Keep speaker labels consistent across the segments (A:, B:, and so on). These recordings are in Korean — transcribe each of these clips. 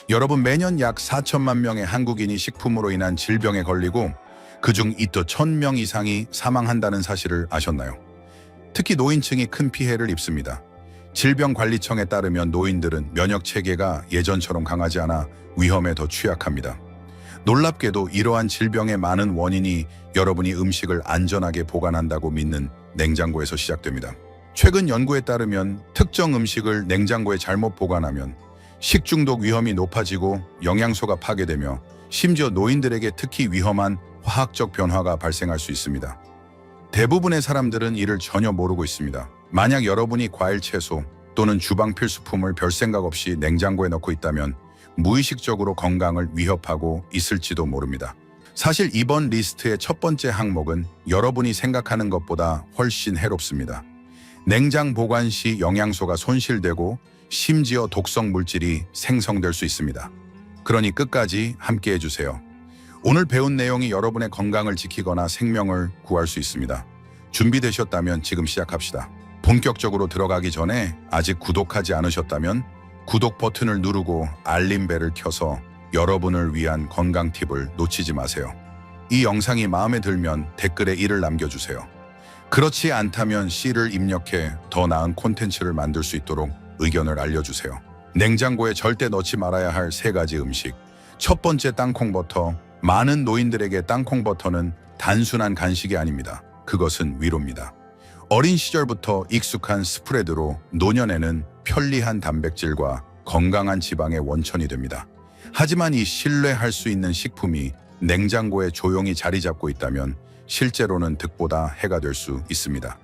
A: 여러분, 매년 약 4천만 명의 한국인이 식품으로 인한 질병에 걸리고 그중 이또 1,000명 이상이 사망한다는 사실을 아셨나요? 특히 노인층이 큰 피해를 입습니다. 질병관리청에 따르면 노인들은 면역 체계가 예전처럼 강하지 않아 위험에 더 취약합니다. 놀랍게도 이러한 질병의 많은 원인이 여러분이 음식을 안전하게 보관한다고 믿는 냉장고에서 시작됩니다. 최근 연구에 따르면 특정 음식을 냉장고에 잘못 보관하면 식중독 위험이 높아지고 영양소가 파괴되며 심지어 노인들에게 특히 위험한 화학적 변화가 발생할 수 있습니다. 대부분의 사람들은 이를 전혀 모르고 있습니다. 만약 여러분이 과일, 채소 또는 주방 필수품을 별 생각 없이 냉장고에 넣고 있다면 무의식적으로 건강을 위협하고 있을지도 모릅니다. 사실 이번 리스트의 첫 번째 항목은 여러분이 생각하는 것보다 훨씬 해롭습니다. 냉장 보관 시 영양소가 손실되고 심지어 독성 물질이 생성될 수 있습니다. 그러니 끝까지 함께 해주세요. 오늘 배운 내용이 여러분의 건강을 지키거나 생명을 구할 수 있습니다. 준비되셨다면 지금 시작합시다. 본격적으로 들어가기 전에 아직 구독하지 않으셨다면 구독 버튼을 누르고 알림벨을 켜서 여러분을 위한 건강 팁을 놓치지 마세요. 이 영상이 마음에 들면 댓글에 1을 남겨주세요. 그렇지 않다면 C를 입력해 더 나은 콘텐츠를 만들 수 있도록 의견을 알려주세요. 냉장고에 절대 넣지 말아야 할 3가지 음식. 첫 번째, 땅콩버터. 많은 노인들에게 땅콩버터는 단순한 간식이 아닙니다. 그것은 위로입니다. 어린 시절부터 익숙한 스프레드로 노년에는 편리한 단백질과 건강한 지방의 원천이 됩니다. 하지만 이 신뢰할 수 있는 식품이 냉장고에 조용히 자리 잡고 있다면 실제로는 득보다 해가 될 수 있습니다.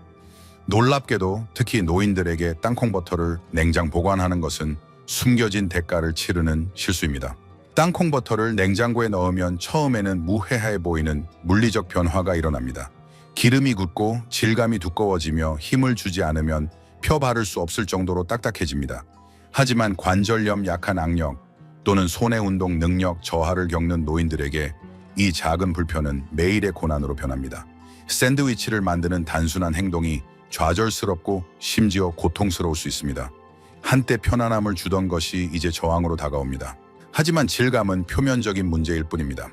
A: 놀랍게도 특히 노인들에게 땅콩버터를 냉장 보관하는 것은 숨겨진 대가를 치르는 실수입니다. 땅콩버터를 냉장고에 넣으면 처음에는 무해해 보이는 물리적 변화가 일어납니다. 기름이 굳고 질감이 두꺼워지며 힘을 주지 않으면 펴 바를 수 없을 정도로 딱딱해집니다. 하지만 관절염, 약한 악력 또는 손의 운동 능력 저하를 겪는 노인들에게 이 작은 불편은 매일의 고난으로 변합니다. 샌드위치를 만드는 단순한 행동이 좌절스럽고 심지어 고통스러울 수 있습니다. 한때 편안함을 주던 것이 이제 저항으로 다가옵니다. 하지만 질감은 표면적인 문제일 뿐입니다.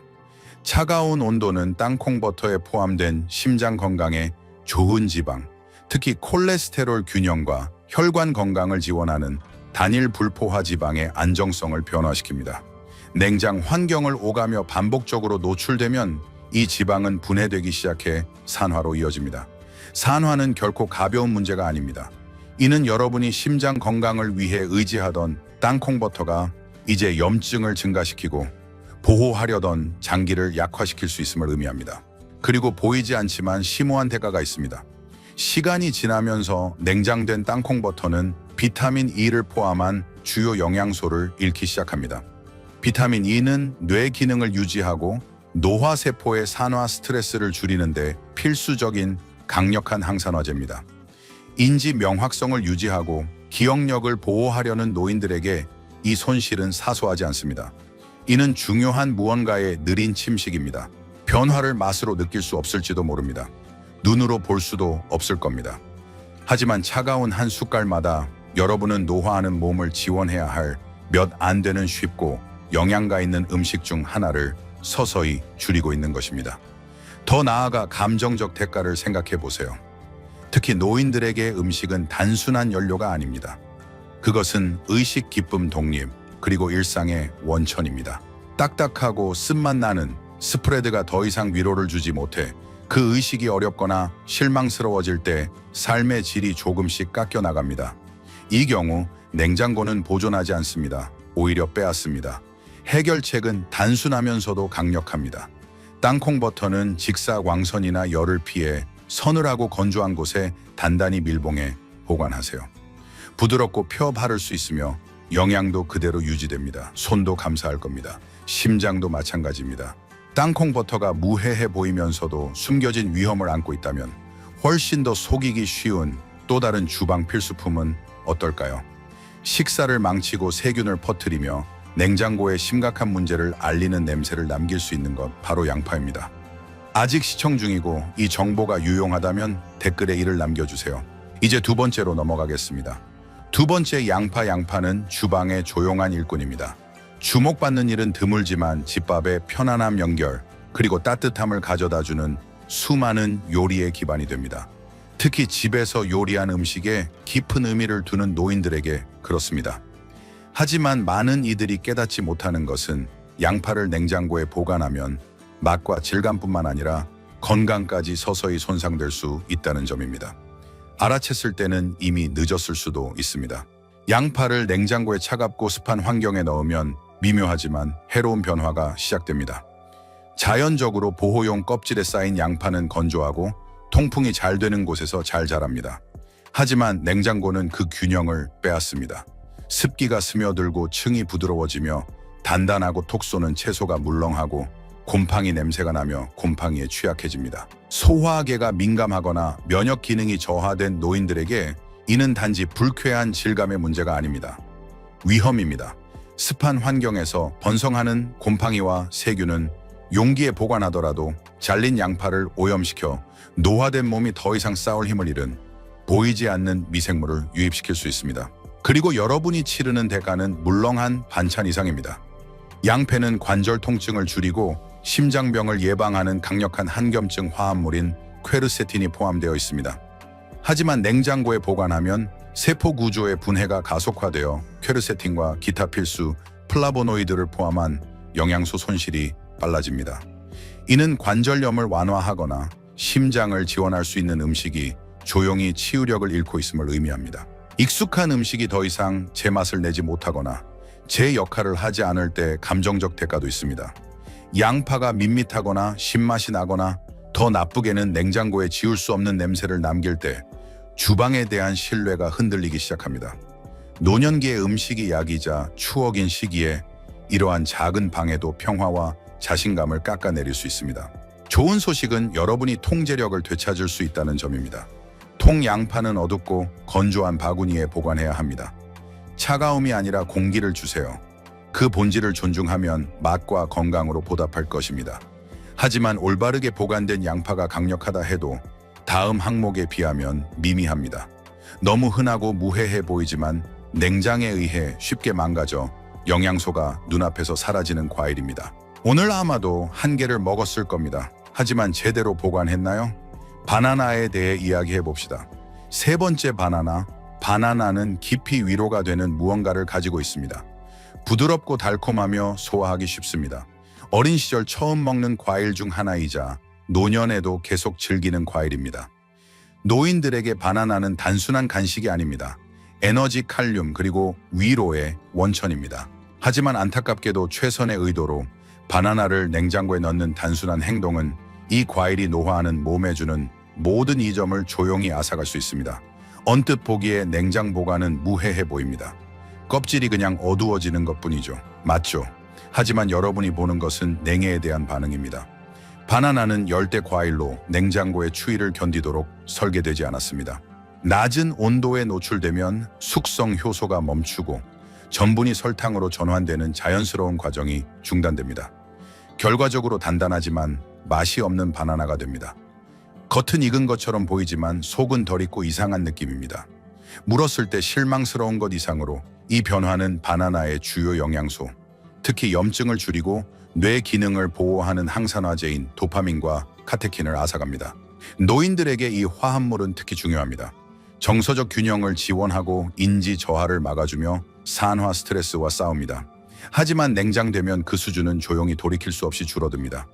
A: 차가운 온도는 땅콩버터에 포함된 심장 건강에 좋은 지방, 특히 콜레스테롤 균형과 혈관 건강을 지원하는 단일 불포화 지방의 안정성을 변화시킵니다. 냉장 환경을 오가며 반복적으로 노출되면 이 지방은 분해되기 시작해 산화로 이어집니다. 산화는 결코 가벼운 문제가 아닙니다. 이는 여러분이 심장 건강을 위해 의지하던 땅콩버터가 이제 염증을 증가시키고 보호하려던 장기를 약화시킬 수 있음을 의미합니다. 그리고 보이지 않지만 심오한 대가가 있습니다. 시간이 지나면서 냉장된 땅콩버터는 비타민 E를 포함한 주요 영양소를 잃기 시작합니다. 비타민 E는 뇌 기능을 유지하고 노화세포의 산화 스트레스를 줄이는데 필수적인 강력한 항산화제입니다. 인지 명확성을 유지하고 기억력을 보호하려는 노인들에게 이 손실은 사소하지 않습니다. 이는 중요한 무언가의 느린 침식입니다. 변화를 맛으로 느낄 수 없을지도 모릅니다. 눈으로 볼 수도 없을 겁니다. 하지만 차가운 한 숟갈마다 여러분은 노화하는 몸을 지원해야 할 몇 안 되는 쉽고 영양가 있는 음식 중 하나를 서서히 줄이고 있는 것입니다. 더 나아가 감정적 대가를 생각해 보세요. 특히 노인들에게 음식은 단순한 연료가 아닙니다. 그것은 의식, 기쁨, 독립, 그리고 일상의 원천입니다. 딱딱하고 쓴맛 나는 스프레드가 더 이상 위로를 주지 못해 그 의식이 어렵거나 실망스러워질 때 삶의 질이 조금씩 깎여 나갑니다. 이 경우 냉장고는 보존하지 않습니다. 오히려 빼앗습니다. 해결책은 단순하면서도 강력합니다. 땅콩버터는 직사광선이나 열을 피해 서늘하고 건조한 곳에 단단히 밀봉해 보관하세요. 부드럽고 펴 바를 수 있으며 영양도 그대로 유지됩니다. 손도 감사할 겁니다. 심장도 마찬가지입니다. 땅콩버터가 무해해 보이면서도 숨겨진 위험을 안고 있다면 훨씬 더 속이기 쉬운 또 다른 주방 필수품은 어떨까요? 식사를 망치고 세균을 퍼뜨리며 냉장고에 심각한 문제를 알리는 냄새를 남길 수 있는 것, 바로 양파입니다. 아직 시청 중이고 이 정보가 유용하다면 댓글에 1을 남겨주세요. 이제 두 번째로 넘어가겠습니다. 두 번째, 양파는 주방의 조용한 일꾼입니다. 주목받는 일은 드물지만 집밥의 편안함 연결, 그리고 따뜻함을 가져다주는 수많은 요리의 기반이 됩니다. 특히 집에서 요리한 음식에 깊은 의미를 두는 노인들에게 그렇습니다. 하지만 많은 이들이 깨닫지 못하는 것은 양파를 냉장고에 보관하면 맛과 질감뿐만 아니라 건강까지 서서히 손상될 수 있다는 점입니다. 알아챘을 때는 이미 늦었을 수도 있습니다. 양파를 냉장고에 차갑고 습한 환경에 넣으면 미묘하지만 해로운 변화가 시작됩니다. 자연적으로 보호용 껍질에 쌓인 양파는 건조하고 통풍이 잘 되는 곳에서 잘 자랍니다. 하지만 냉장고는 그 균형을 빼앗습니다. 습기가 스며들고 층이 부드러워지며 단단하고 톡 쏘는 채소가 물렁하고 곰팡이 냄새가 나며 곰팡이에 취약해집니다. 소화계가 민감하거나 면역 기능이 저하된 노인들에게 이는 단지 불쾌한 질감의 문제가 아닙니다. 위험입니다. 습한 환경에서 번성하는 곰팡이와 세균은 용기에 보관하더라도 잘린 양파를 오염시켜 노화된 몸이 더 이상 싸울 힘을 잃은 보이지 않는 미생물을 유입시킬 수 있습니다. 그리고 여러분이 치르는 대가는 물렁한 반찬 이상입니다. 양패는 관절 통증을 줄이고 심장병을 예방하는 강력한 항염증 화합물인 퀘르세틴이 포함되어 있습니다. 하지만 냉장고에 보관하면 세포 구조의 분해가 가속화되어 퀘르세틴과 기타 필수 플라보노이드를 포함한 영양소 손실이 빨라집니다. 이는 관절염을 완화하거나 심장을 지원할 수 있는 음식이 조용히 치유력을 잃고 있음을 의미합니다. 익숙한 음식이 더 이상 제 맛을 내지 못하거나 제 역할을 하지 않을 때 감정적 대가도 있습니다. 양파가 밋밋하거나 신맛이 나거나 더 나쁘게는 냉장고에 지울 수 없는 냄새를 남길 때 주방에 대한 신뢰가 흔들리기 시작합니다. 노년기의 음식이 약이자 추억인 시기에 이러한 작은 방해도 평화와 자신감을 깎아내릴 수 있습니다. 좋은 소식은 여러분이 통제력을 되찾을 수 있다는 점입니다. 통양파는 어둡고 건조한 바구니에 보관해야 합니다. 차가움이 아니라 공기를 주세요. 그 본질을 존중하면 맛과 건강으로 보답할 것입니다. 하지만 올바르게 보관된 양파가 강력하다 해도 다음 항목에 비하면 미미합니다. 너무 흔하고 무해해 보이지만 냉장에 의해 쉽게 망가져 영양소가 눈앞에서 사라지는 과일입니다. 오늘 아마도 한 개를 먹었을 겁니다. 하지만 제대로 보관했나요? 바나나에 대해 이야기해 봅시다. 세 번째 바나나는 깊이 위로가 되는 무언가를 가지고 있습니다. 부드럽고 달콤하며 소화하기 쉽습니다. 어린 시절 처음 먹는 과일 중 하나이자 노년에도 계속 즐기는 과일입니다. 노인들에게 바나나는 단순한 간식이 아닙니다. 에너지, 칼륨, 그리고 위로의 원천입니다. 하지만 안타깝게도 최선의 의도로 바나나를 냉장고에 넣는 단순한 행동은 이 과일이 노화하는 몸에 주는 모든 이점을 조용히 앗아갈 수 있습니다. 언뜻 보기에 냉장 보관은 무해해 보입니다. 껍질이 그냥 어두워지는 것뿐이죠. 맞죠? 하지만 여러분이 보는 것은 냉해에 대한 반응입니다. 바나나는 열대 과일로 냉장고의 추위를 견디도록 설계되지 않았습니다. 낮은 온도에 노출되면 숙성 효소가 멈추고 전분이 설탕으로 전환되는 자연스러운 과정이 중단됩니다. 결과적으로 단단하지만 맛이 없는 바나나가 됩니다. 겉은 익은 것처럼 보이지만 속은 덜 익고 이상한 느낌입니다. 물었을 때 실망스러운 것 이상으로 이 변화는 바나나의 주요 영양소, 특히 염증을 줄이고 뇌 기능을 보호하는 항산화제인 도파민과 카테킨을 앗아갑니다. 노인들에게 이 화합물은 특히 중요합니다. 정서적 균형을 지원하고 인지 저하를 막아주며 산화 스트레스와 싸웁니다. 하지만 냉장되면 그 수준은 조용히 돌이킬 수 없이 줄어듭니다.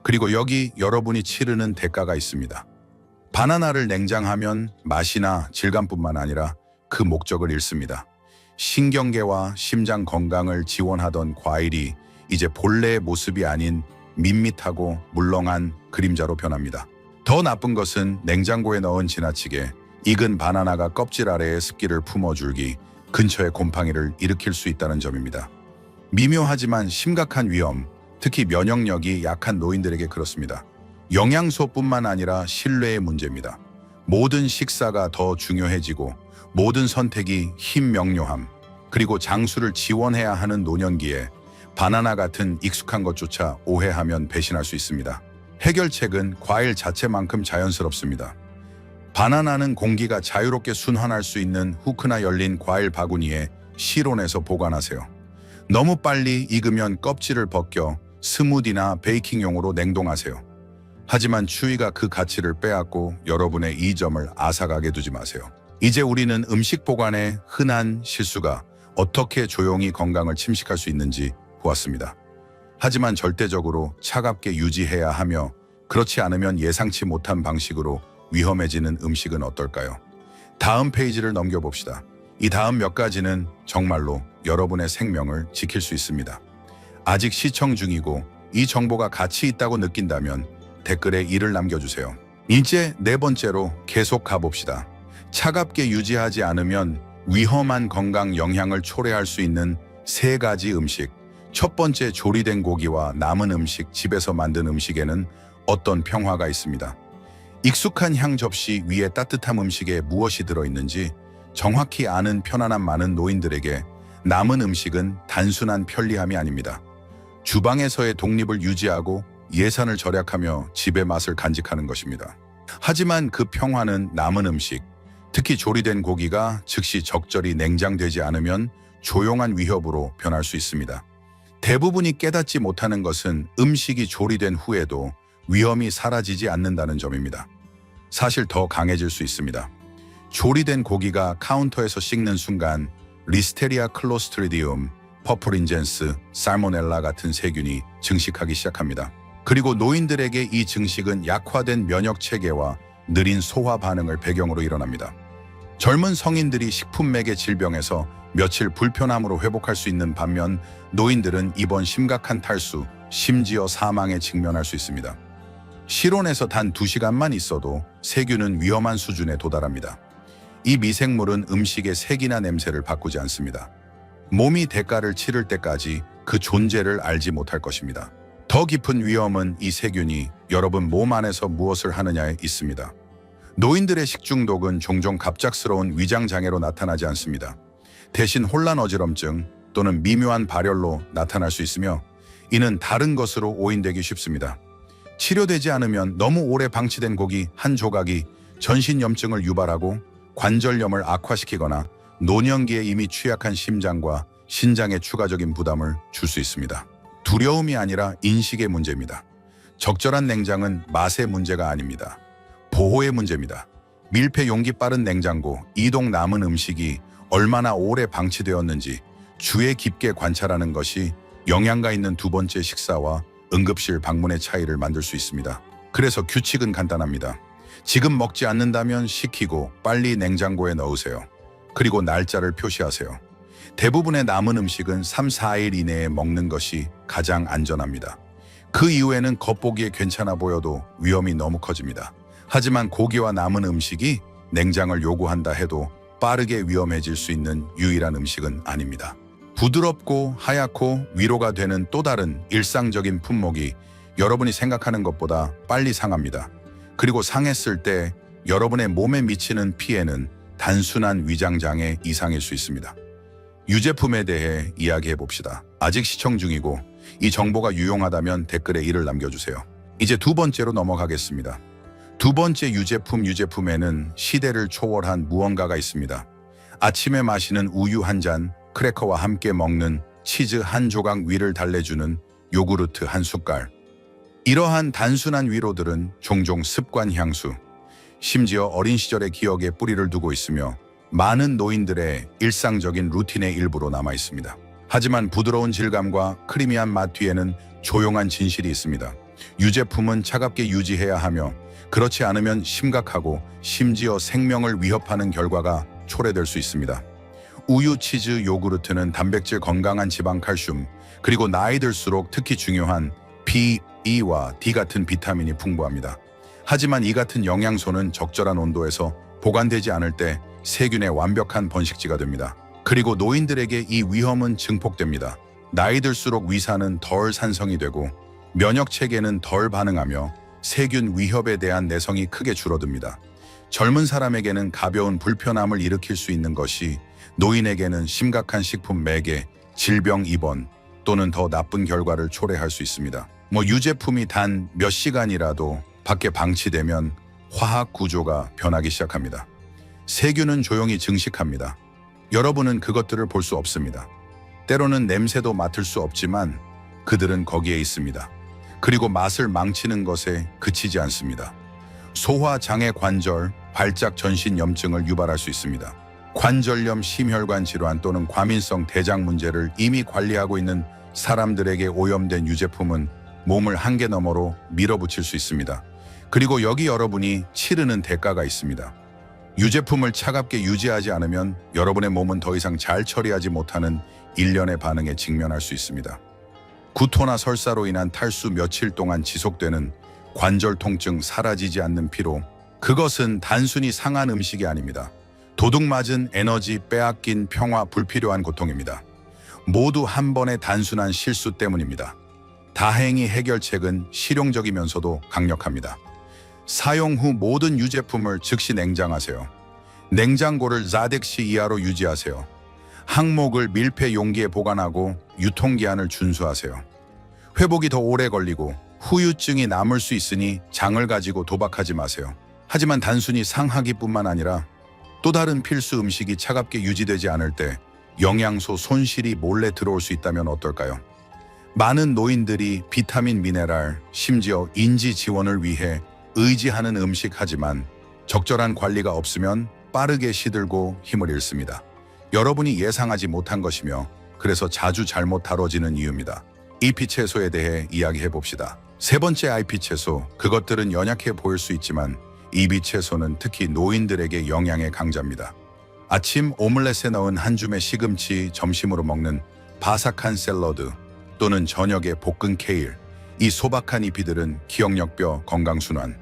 A: 그리고 여기 여러분이 치르는 대가가 있습니다. 바나나를 냉장하면 맛이나 질감뿐만 아니라 그 목적을 잃습니다. 신경계와 심장 건강을 지원하던 과일이 이제 본래의 모습이 아닌 밋밋하고 물렁한 그림자로 변합니다. 더 나쁜 것은 냉장고에 넣은 지나치게 익은 바나나가 껍질 아래에 습기를 품어줄기 근처에 곰팡이를 일으킬 수 있다는 점입니다. 미묘하지만 심각한 위험, 특히 면역력이 약한 노인들에게 그렇습니다. 영양소뿐만 아니라 신뢰의 문제입니다. 모든 식사가 더 중요해지고 모든 선택이 힘명료함, 그리고 장수를 지원해야 하는 노년기에 바나나 같은 익숙한 것조차 오해하면 배신할 수 있습니다. 해결책은 과일 자체만큼 자연스럽습니다. 바나나는 공기가 자유롭게 순환할 수 있는 후크나 열린 과일 바구니에 실온에서 보관하세요. 너무 빨리 익으면 껍질을 벗겨 스무디나 베이킹용으로 냉동하세요. 하지만 추위가 그 가치를 빼앗고 여러분의 이 점을 앗아가게 두지 마세요. 이제 우리는 음식 보관의 흔한 실수가 어떻게 조용히 건강을 침식할 수 있는지 보았습니다. 하지만 절대적으로 차갑게 유지해야 하며 그렇지 않으면 예상치 못한 방식으로 위험해지는 음식은 어떨까요? 다음 페이지를 넘겨봅시다. 이 다음 몇 가지는 정말로 여러분의 생명을 지킬 수 있습니다. 아직 시청 중이고 이 정보가 가치 있다고 느낀다면 댓글에 이를 남겨주세요. 이제 네 번째로 계속 가봅시다. 차갑게 유지하지 않으면 위험한 건강 영향을 초래할 수 있는 세 가지 음식. 첫 번째, 조리된 고기와 남은 음식. 집에서 만든 음식에는 어떤 평화가 있습니다. 익숙한 향 접시 위에 따뜻한 음식에 무엇이 들어있는지 정확히 아는 편안함. 많은 노인들에게 남은 음식은 단순한 편리함이 아닙니다. 주방에서의 독립을 유지하고 예산을 절약하며 집의 맛을 간직하는 것입니다. 하지만 그 평화는 남은 음식, 특히 조리된 고기가 즉시 적절히 냉장되지 않으면 조용한 위협으로 변할 수 있습니다. 대부분이 깨닫지 못하는 것은 음식이 조리된 후에도 위험이 사라지지 않는다는 점입니다. 사실 더 강해질 수 있습니다. 조리된 고기가 카운터에서 식는 순간 리스테리아 클로스트리디움, 퍼플인젠스, 살모넬라 같은 세균이 증식하기 시작합니다. 그리고 노인들에게 이 증식은 약화된 면역 체계와 느린 소화 반응을 배경으로 일어납니다. 젊은 성인들이 식품매개 질병에서 며칠 불편함으로 회복할 수 있는 반면 노인들은 이번 심각한 탈수, 심지어 사망에 직면할 수 있습니다. 실온에서 단 2시간만 있어도 세균은 위험한 수준에 도달합니다. 이 미생물은 음식의 색이나 냄새를 바꾸지 않습니다. 몸이 대가를 치를 때까지 그 존재를 알지 못할 것입니다. 더 깊은 위험은 이 세균이 여러분 몸 안에서 무엇을 하느냐에 있습니다. 노인들의 식중독은 종종 갑작스러운 위장장애로 나타나지 않습니다. 대신 혼란, 어지럼증 또는 미묘한 발열로 나타날 수 있으며 이는 다른 것으로 오인되기 쉽습니다. 치료되지 않으면 너무 오래 방치된 고기 한 조각이 전신염증을 유발하고 관절염을 악화시키거나 노년기에 이미 취약한 심장과 신장에 추가적인 부담을 줄 수 있습니다. 두려움이 아니라 인식의 문제입니다. 적절한 냉장은 맛의 문제가 아닙니다. 보호의 문제입니다. 밀폐 용기 빠른 냉장고, 이동 남은 음식이 얼마나 오래 방치되었는지 주의 깊게 관찰하는 것이 영양가 있는 두 번째 식사와 응급실 방문의 차이를 만들 수 있습니다. 그래서 규칙은 간단합니다. 지금 먹지 않는다면 식히고 빨리 냉장고에 넣으세요. 그리고 날짜를 표시하세요. 대부분의 남은 음식은 3-4일 이내에 먹는 것이 가장 안전합니다. 그 이후에는 겉보기에 괜찮아 보여도 위험이 너무 커집니다. 하지만 고기와 남은 음식이 냉장을 요구한다 해도 빠르게 위험해질 수 있는 유일한 음식은 아닙니다. 부드럽고 하얗고 위로가 되는 또 다른 일상적인 품목이 여러분이 생각하는 것보다 빨리 상합니다. 그리고 상했을 때 여러분의 몸에 미치는 피해는 단순한 위장장애 이상일 수 있습니다. 유제품에 대해 이야기해 봅시다. 아직 시청 중이고 이 정보가 유용하다면 댓글에 이를 남겨주세요. 이제 두 번째로 넘어가겠습니다. 두 번째 유제품에는 시대를 초월한 무언가가 있습니다. 아침에 마시는 우유 한 잔, 크래커와 함께 먹는 치즈 한 조각 위를 달래주는 요구르트 한 숟갈. 이러한 단순한 위로들은 종종 습관 향수, 심지어 어린 시절의 기억에 뿌리를 두고 있으며 많은 노인들의 일상적인 루틴의 일부로 남아 있습니다. 하지만 부드러운 질감과 크리미한 맛 뒤에는 조용한 진실이 있습니다. 유제품은 차갑게 유지해야 하며 그렇지 않으면 심각하고 심지어 생명을 위협하는 결과가 초래될 수 있습니다. 우유, 치즈, 요구르트는 단백질, 건강한 지방, 칼슘, 그리고 나이 들수록 특히 중요한 B, E와 D 같은 비타민이 풍부합니다. 하지만 이 같은 영양소는 적절한 온도에서 보관되지 않을 때 세균의 완벽한 번식지가 됩니다. 그리고 노인들에게 이 위험은 증폭됩니다. 나이 들수록 위산은 덜 산성이 되고 면역 체계는 덜 반응하며 세균 위협에 대한 내성이 크게 줄어듭니다. 젊은 사람에게는 가벼운 불편함을 일으킬 수 있는 것이 노인에게는 심각한 식품 매개, 질병 입원 또는 더 나쁜 결과를 초래할 수 있습니다. 유제품이 단 몇 시간이라도 밖에 방치되면 화학 구조가 변하기 시작합니다. 세균은 조용히 증식합니다. 여러분은 그것들을 볼 수 없습니다. 때로는 냄새도 맡을 수 없지만 그들은 거기에 있습니다. 그리고 맛을 망치는 것에 그치지 않습니다. 소화 장애 관절, 발작 전신 염증을 유발할 수 있습니다. 관절염, 심혈관 질환 또는 과민성 대장 문제를 이미 관리하고 있는 사람들에게 오염된 유제품은 몸을 한계 너머로 밀어붙일 수 있습니다. 그리고 여기 여러분이 치르는 대가가 있습니다. 유제품을 차갑게 유지하지 않으면 여러분의 몸은 더 이상 잘 처리하지 못하는 일련의 반응에 직면할 수 있습니다. 구토나 설사로 인한 탈수, 며칠 동안 지속되는 관절 통증, 사라지지 않는 피로, 그것은 단순히 상한 음식이 아닙니다. 도둑 맞은 에너지, 빼앗긴 평화, 불필요한 고통입니다. 모두 한 번의 단순한 실수 때문입니다. 다행히 해결책은 실용적이면서도 강력합니다. 사용 후 모든 유제품을 즉시 냉장하세요. 냉장고를 4뎁시 이하로 유지하세요. 항목을 밀폐 용기에 보관하고 유통기한을 준수하세요. 회복이 더 오래 걸리고 후유증이 남을 수 있으니 장을 가지고 도박하지 마세요. 하지만 단순히 상하기뿐만 아니라 또 다른 필수 음식이 차갑게 유지되지 않을 때 영양소 손실이 몰래 들어올 수 있다면 어떨까요? 많은 노인들이 비타민, 미네랄, 심지어 인지 지원을 위해 의지하는 음식, 하지만 적절한 관리가 없으면 빠르게 시들고 힘을 잃습니다. 여러분이 예상하지 못한 것이며 그래서 자주 잘못 다뤄지는 이유입니다. EP 채소에 대해 이야기해 봅시다. 세 번째, IP 채소. 그것들은 연약해 보일 수 있지만 EP 채소는 특히 노인들에게 영양의 강자입니다. 아침 오믈렛에 넣은 한 줌의 시금치, 점심으로 먹는 바삭한 샐러드 또는 저녁에 볶은 케일. 이 소박한 EP들은 기억력뼈, 건강순환,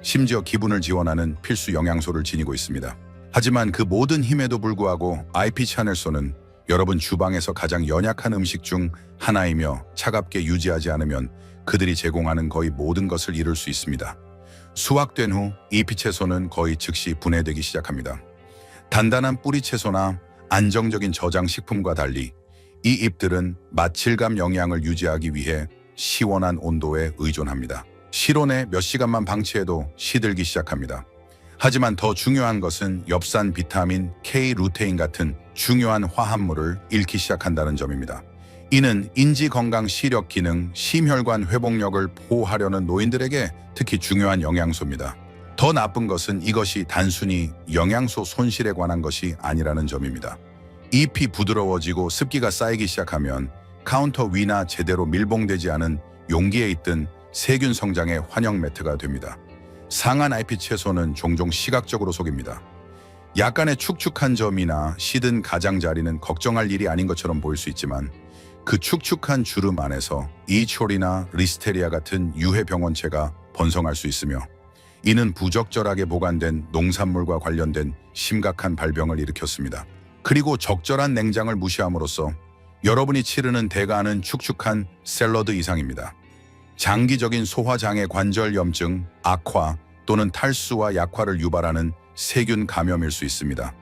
A: 심지어 기분을 지원하는 필수 영양소를 지니고 있습니다. 하지만 그 모든 힘에도 불구하고 IP 채널소는 여러분 주방에서 가장 연약한 음식 중 하나이며 차갑게 유지하지 않으면 그들이 제공하는 거의 모든 것을 잃을 수 있습니다. 수확된 후 EP 채소는 거의 즉시 분해되기 시작합니다. 단단한 뿌리 채소나 안정적인 저장 식품과 달리 이 잎들은 맛, 질감, 영양을 유지하기 위해 시원한 온도에 의존합니다. 실온에 몇 시간만 방치해도 시들기 시작합니다. 하지만 더 중요한 것은 엽산, 비타민, K, 루테인 같은 중요한 화합물을 잃기 시작한다는 점입니다. 이는 인지 건강, 시력 기능, 심혈관 회복력을 보호하려는 노인들에게 특히 중요한 영양소입니다. 더 나쁜 것은 이것이 단순히 영양소 손실에 관한 것이 아니라는 점입니다. 잎이 부드러워지고 습기가 쌓이기 시작하면 카운터 위나 제대로 밀봉되지 않은 용기에 있던 세균 성장의 환영 매트가 됩니다. 상한 IP 채소는 종종 시각적으로 속입니다. 약간의 축축한 점이나 시든 가장자리는 걱정할 일이 아닌 것처럼 보일 수 있지만 그 축축한 주름 안에서 이초리나 리스테리아 같은 유해 병원체가 번성할 수 있으며 이는 부적절하게 보관된 농산물과 관련된 심각한 발병을 일으켰습니다. 그리고 적절한 냉장을 무시함으로써 여러분이 치르는 대가는 축축한 샐러드 이상입니다. 장기적인 소화장애, 관절염증, 악화 또는 탈수와 약화를 유발하는 세균 감염일 수 있습니다.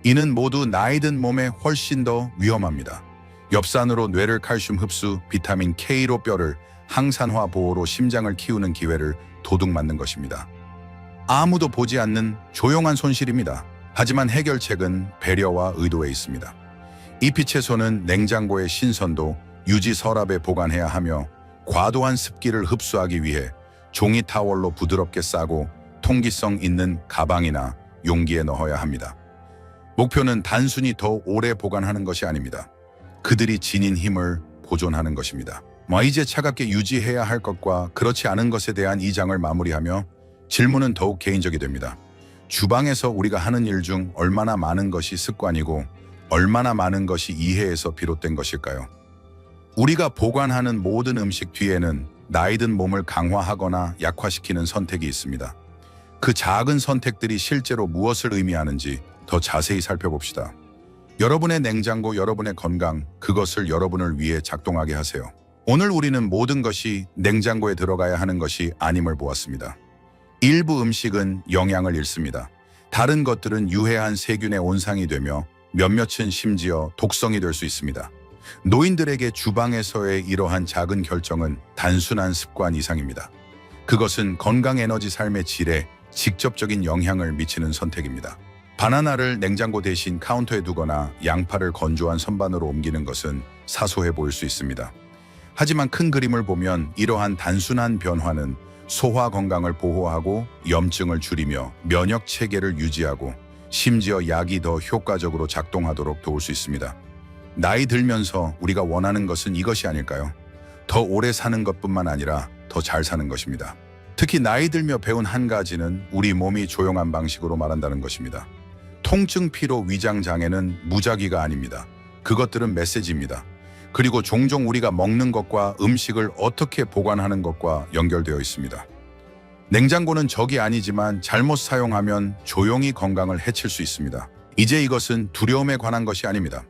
A: 이는 모두 나이 든 몸에 훨씬 더 위험합니다. 엽산으로 뇌를 칼슘 흡수, 비타민 K로 뼈를, 항산화 보호로 심장을 키우는 기회를 도둑맞는 것입니다. 아무도 보지 않는 조용한 손실입니다. 하지만 해결책은 배려와 의도에 있습니다. EP 채소는 냉장고의 신선도 유지 서랍에 보관해야 하며 과도한 습기를 흡수하기 위해 종이 타월로 부드럽게 싸고 통기성 있는 가방이나 용기에 넣어야 합니다. 목표는 단순히 더 오래 보관하는 것이 아닙니다. 그들이 지닌 힘을 보존하는 것입니다. 이제 차갑게 유지해야 할 것과 그렇지 않은 것에 대한 이 장을 마무리하며 질문은 더욱 개인적이 됩니다. 주방에서 우리가 하는 일 중 얼마나 많은 것이 습관이고 얼마나 많은 것이 이해에서 비롯된 것일까요? 우리가 보관하는 모든 음식 뒤에는 나이 든 몸을 강화하거나 약화시키는 선택이 있습니다. 그 작은 선택들이 실제로 무엇을 의미하는지 더 자세히 살펴봅시다. 여러분의 냉장고, 여러분의 건강, 그것을 여러분을 위해 작동하게 하세요. 오늘 우리는 모든 것이 냉장고에 들어가야 하는 것이 아님을 보았습니다. 일부 음식은 영양을 잃습니다. 다른 것들은 유해한 세균의 온상이 되며 몇몇은 심지어 독성이 될 수 있습니다. 노인들에게 주방에서의 이러한 작은 결정은 단순한 습관 이상입니다. 그것은 건강, 에너지, 삶의 질에 직접적인 영향을 미치는 선택입니다. 바나나를 냉장고 대신 카운터에 두거나 양파를 건조한 선반으로 옮기는 것은 사소해 보일 수 있습니다. 하지만 큰 그림을 보면 이러한 단순한 변화는 소화 건강을 보호하고 염증을 줄이며 면역 체계를 유지하고 심지어 약이 더 효과적으로 작동하도록 도울 수 있습니다. 나이 들면서 우리가 원하는 것은 이것이 아닐까요? 더 오래 사는 것뿐만 아니라 더 잘 사는 것입니다. 특히 나이 들며 배운 한 가지는 우리 몸이 조용한 방식으로 말한다는 것입니다. 통증, 피로, 위장 장애는 무작위가 아닙니다. 그것들은 메시지입니다. 그리고 종종 우리가 먹는 것과 음식을 어떻게 보관하는 것과 연결되어 있습니다. 냉장고는 적이 아니지만 잘못 사용하면 조용히 건강을 해칠 수 있습니다. 이제 이것은 두려움에 관한 것이 아닙니다.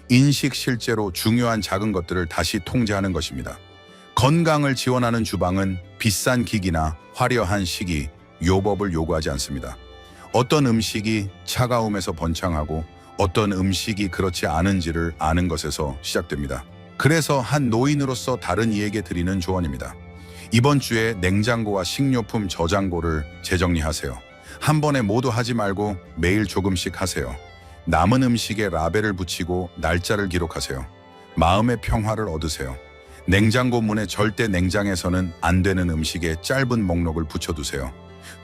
A: 인식 실제로 중요한 작은 것들을 다시 통제하는 것입니다. 건강을 지원하는 주방은 비싼 기기나 화려한 식이, 요법을 요구하지 않습니다. 어떤 음식이 차가움에서 번창하고 어떤 음식이 그렇지 않은지를 아는 것에서 시작됩니다. 그래서 한 노인으로서 다른 이에게 드리는 조언입니다. 이번 주에 냉장고와 식료품 저장고를 재정리하세요. 한 번에 모두 하지 말고 매일 조금씩 하세요. 남은 음식에 라벨을 붙이고 날짜를 기록하세요. 마음의 평화를 얻으세요. 냉장고 문에 절대 냉장에서는 안 되는 음식에 짧은 목록을 붙여두세요.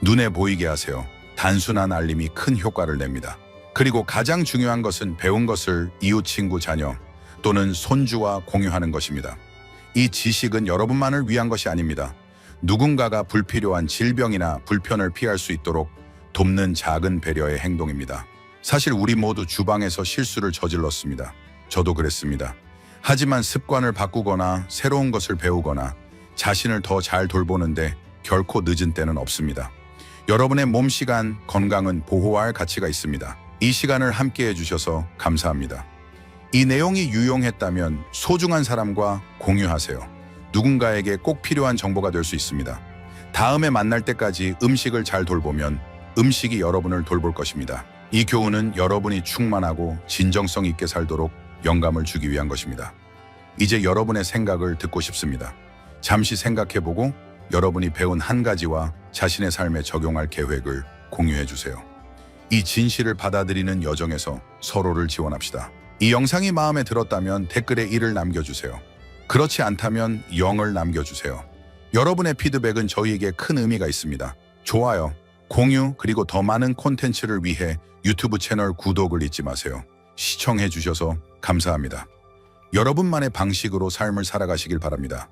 A: 눈에 보이게 하세요. 단순한 알림이 큰 효과를 냅니다. 그리고 가장 중요한 것은 배운 것을 이웃, 친구, 자녀 또는 손주와 공유하는 것입니다. 이 지식은 여러분만을 위한 것이 아닙니다. 누군가가 불필요한 질병이나 불편을 피할 수 있도록 돕는 작은 배려의 행동입니다. 사실 우리 모두 주방에서 실수를 저질렀습니다. 저도 그랬습니다. 하지만 습관을 바꾸거나 새로운 것을 배우거나 자신을 더 잘 돌보는데 결코 늦은 때는 없습니다. 여러분의 몸, 시간, 건강은 보호할 가치가 있습니다. 이 시간을 함께 해주셔서 감사합니다. 이 내용이 유용했다면 소중한 사람과 공유하세요. 누군가에게 꼭 필요한 정보가 될 수 있습니다. 다음에 만날 때까지 음식을 잘 돌보면 음식이 여러분을 돌볼 것입니다. 이 교훈은 여러분이 충만하고 진정성 있게 살도록 영감을 주기 위한 것입니다. 이제 여러분의 생각을 듣고 싶습니다. 잠시 생각해보고 여러분이 배운 한 가지와 자신의 삶에 적용할 계획을 공유해 주세요. 이 진실을 받아들이는 여정에서 서로를 지원합시다. 이 영상이 마음에 들었다면 댓글에 1을 남겨주세요. 그렇지 않다면 0을 남겨주세요. 여러분의 피드백은 저희에게 큰 의미가 있습니다. 좋아요, 공유, 그리고 더 많은 콘텐츠를 위해 유튜브 채널 구독을 잊지 마세요. 시청해 주셔서 감사합니다. 여러분만의 방식으로 삶을 살아가시길 바랍니다.